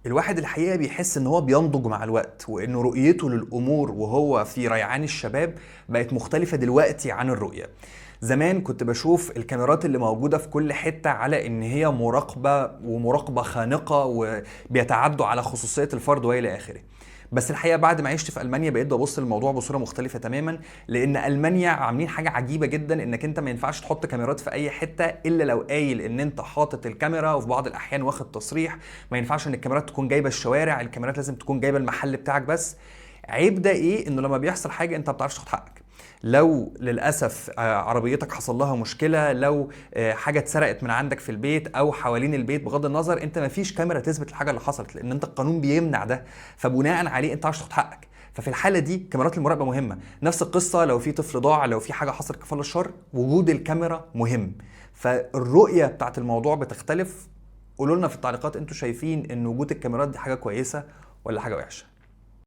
الواحد الحقيقة بيحس ان هو بينضج مع الوقت، وان رؤيته للامور وهو في ريعان الشباب بقت مختلفة دلوقتي عن الرؤية. زمان كنت بشوف الكاميرات اللي موجودة في كل حتة على ان هي مراقبة ومراقبة خانقة وبيتعدوا على خصوصية الفرد والى اخره. بس الحقيقه بعد ما عشت في المانيا بقيت ببص للموضوع بصوره مختلفه تماما، لان المانيا عاملين حاجه عجيبه جدا، انك انت ما ينفعش تحط كاميرات في اي حته الا لو قايل ان انت حاطط الكاميرا، وفي بعض الاحيان واخد تصريح. ما ينفعش ان الكاميرات تكون جايبه الشوارع، الكاميرات لازم تكون جايبه المحل بتاعك بس. عيب ده ايه؟ انه لما بيحصل حاجه انت ما بتعرفش تاخد حقك. لو للاسف عربيتك حصل لها مشكله، لو حاجه اتسرقت من عندك في البيت او حوالين البيت، بغض النظر انت ما فيش كاميرا تثبت الحاجه اللي حصلت، لان انت القانون بيمنع ده. فبناء عليه انت عايز تاخد حقك. ففي الحاله دي كاميرات المراقبه مهمه. نفس القصه لو في طفل ضاع، لو في حاجه حصلت كفل الشر، وجود الكاميرا مهم. فالرؤيه بتاعت الموضوع بتختلف. قولوا لنا في التعليقات انتوا شايفين ان وجود الكاميرات دي حاجه كويسه ولا حاجه وحشه.